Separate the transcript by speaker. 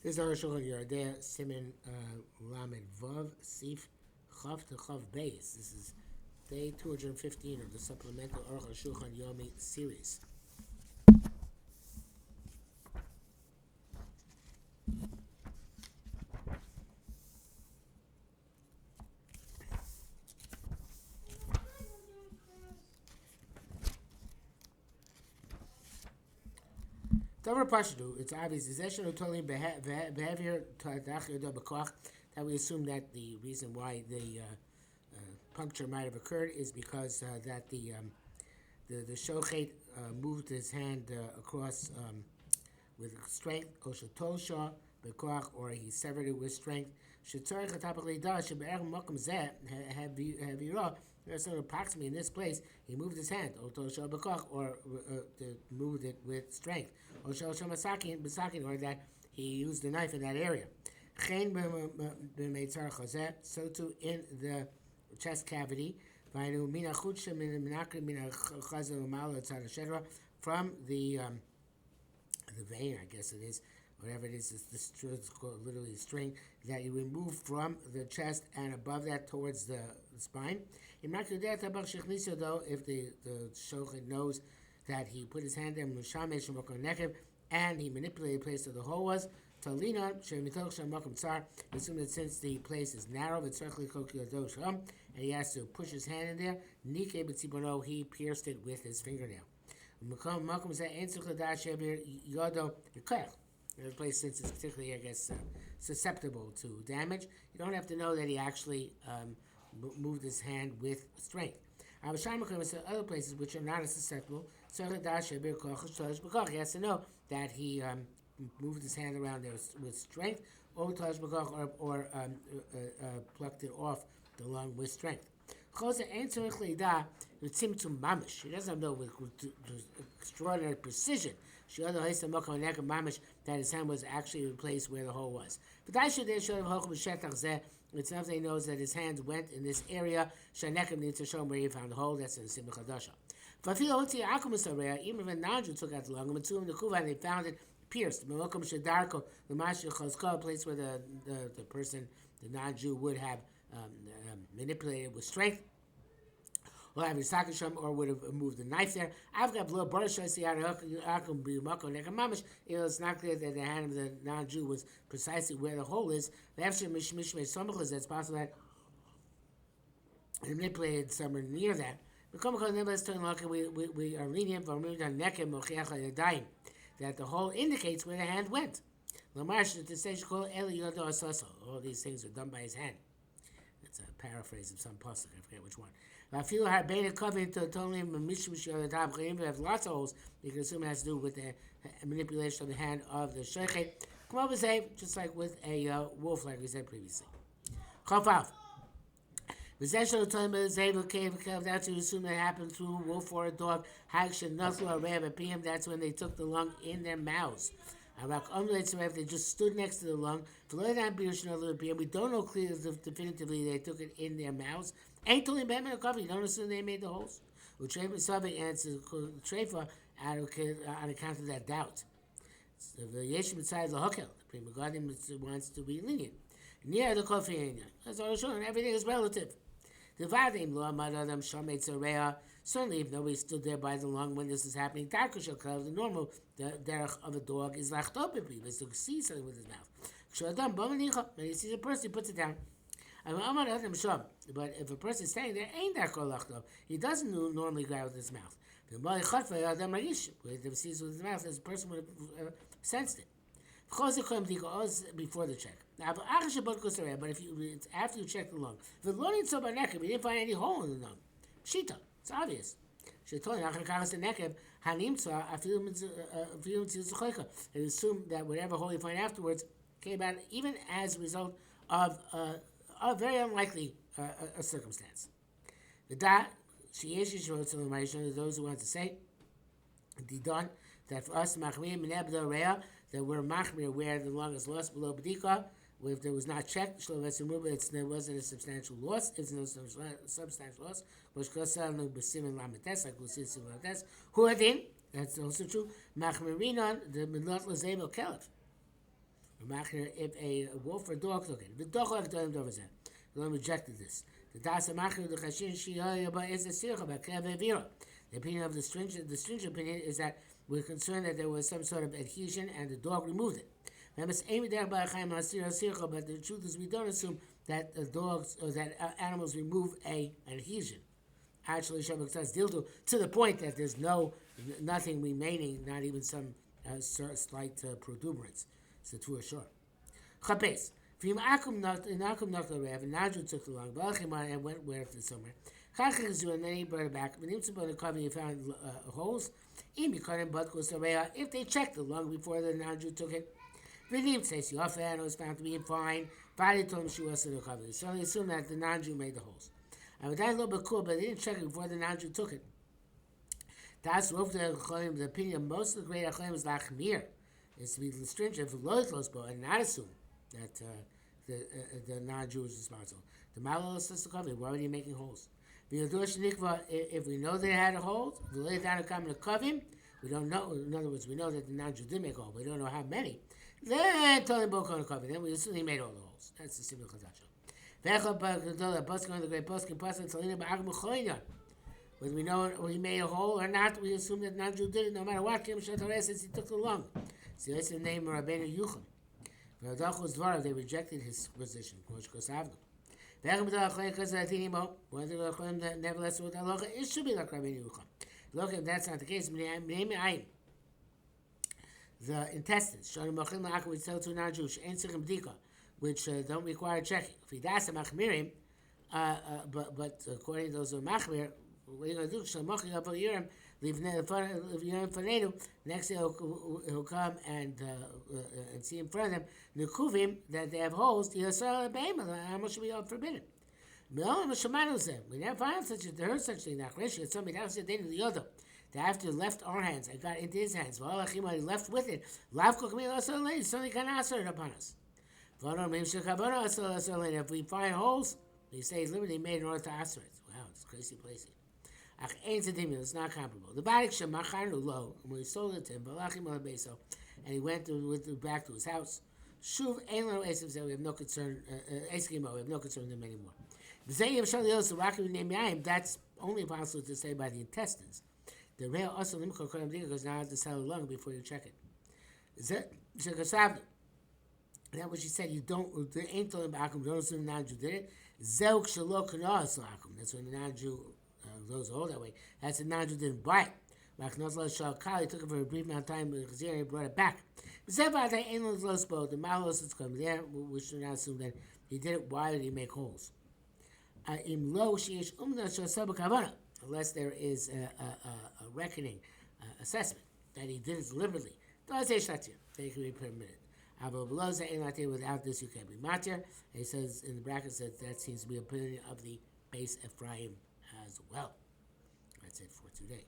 Speaker 1: This is HaShulchan Yardeh Siman Lamed Vav Sif Chav to Chav Beis. This is day 215 of the Supplemental Arukh HaShulchan Yomi series. It's obvious. Behavior that we assume that the reason why the puncture might have occurred is because that the shochet moved his hand across with strength, or he severed it with strength. Approximately in this place, he moved his hand, or moved it with strength, or that he used the knife in that area. So too in the chest cavity, from the vein, I guess it is, whatever it is, it's called literally a string that you remove from the chest and above that towards the spine. Though, if the shochet knows that he put his hand in and he manipulated the place where the hole was, assume that since the place is narrow, and he has to push his hand in there, he pierced it with his fingernail. The place, since it's particularly, I guess, susceptible to damage, you don't have to know that he actually moved his hand with strength. Other places which are not as susceptible, he has to know that he moved his hand around there with strength, or plucked it off the lung with strength. He doesn't know with extraordinary precision that his hand was actually in the place where the hole was. It's enough that he knows that his hands went in this area. Needs to show him where he found the hole. That's in the Simcha Chadasha. Even if a non-Jew took out the lung, and they found it pierced. The place where the person, the non-Jew, would have manipulated with strength, or have his or would have moved the knife there. It's not clear that the hand of the non-Jew was precisely where the hole is. It's possible that he manipulated somewhere near that. We are lenient that the hole indicates where the hand went. All these things are done by his hand. It's a paraphrase of some pasuk, I forget which one. If you have lots of holes, you can assume it has to do with the manipulation of the hand of the shochet. Just like with a wolf, like we said previously. That's to assume that happened through a wolf or a dog. That's when they took the lung in their mouths. If they just stood next to the lung, we don't know clearly definitively they took it in their mouths. You don't assume they made the holes. And it's treifa on account of that doubt. So the Yeshua besides the Hokel, the Prima Guardian wants to be lenient. Near the coffee, that's all showing. Everything is relative. Certainly, if nobody stood there by the lung when this is happening, the normal derech of a dog is is to see something with his mouth. When he sees a person, he puts it down. But if a person is standing there, he doesn't normally grab with his mouth. If he sees with his mouth, this person would have sensed it. Before the check. But if it's after you check the lung, if the we didn't find any hole in the lung. Pshita, it's obvious. It assumed that whatever hole you find afterwards came out even as a result of a very unlikely a circumstance. Those who want to say, that for us, that we're machmir where the lung is lost below b'dika, if there was not checked, there wasn't a substantial loss. It's no substantial loss. Which goes on like we see in Lametes. Who are then? That's also true. Machmirinon the milot lazebo kelef. If a wolf or dog took it, the dog rejected this. The das machir the chashin shiyah is a sircha b'kevevira. The opinion of the stringent opinion is that we're concerned that there was some sort of adhesion and the dog removed it. But the truth is we don't assume that dogs or that animals remove an adhesion. Actually, to the point that there's nothing remaining, not even some slight protuberance. So to assure. Chapes. V'im akum nokta rev, and Naju took the long, and went with it somewhere. And then he brought it back. He found holes. If they checked the lung before the Naju took it, Vidim says the off animal was found to be fine. Vadi told him she was in the cover. So they assumed that the Naju made the holes. And with that a little bit cool, but they didn't check it before the Naju took it. That's what the opinion of most of the great Achayim is Lachmir, is to be stringent for low and not assume that the non-Jew is responsible. The Malal says to cover, why are you making holes? If we know they had a hole, we lay down a common kavim. We don't know. In other words, we know that the non-Jew did make a hole. We don't know how many. Then tell him both on a cover. Then we assume he made all the holes. That's the simple chazasha. Whether we know he made a hole or not, we assume that non-Jew did it. No matter what, Kim Shatareh says he took the lung. So that's the name of Rabbeinu Yucham. They rejected his position. Nevertheless, with halacha, it should be like Rabbeinu Yucham. Look, if that's not the case, the intestines, we sell to non-Jewish, which don't require checking. If he does but according to those who are machmir, what are you going to do? Next day he'll come and see in front of them nekuvim that they have holes. The animal should be forbidden. We never found such a heard such thing. Somebody else said they the other. That after left our hands, I got into his hands. Well, he left with it. Something can answer it upon us. If we find holes, we say liberty made in order to answer it. Wow, it's crazy place. It's not comparable. The Barik Shemachanu low, when we sold it to him, and he went back to his house. Shuv Ainlo Esav said we have no concern. Eskimo, we have no concern with him anymore. That's only possible to say by the intestines. The real also limko because now I have to sell a lung before you check it. That what she said. You don't. There ain't told him akum. Don't assume the non-Jew did it. Zeuk shalok kanas akum. That's when the non-Jew goes all that way. That's the non-Jew didn't buy it. He took it for a brief amount of time, but he brought it back. The malos is coming there. We should not assume that he did it. Why did he make holes? Unless there is a reckoning, assessment that he did it deliberately. They can be permitted. Without this, you can't be matir. He says in the brackets that seems to be a opinion of the base Ephraim as well. That's it for today.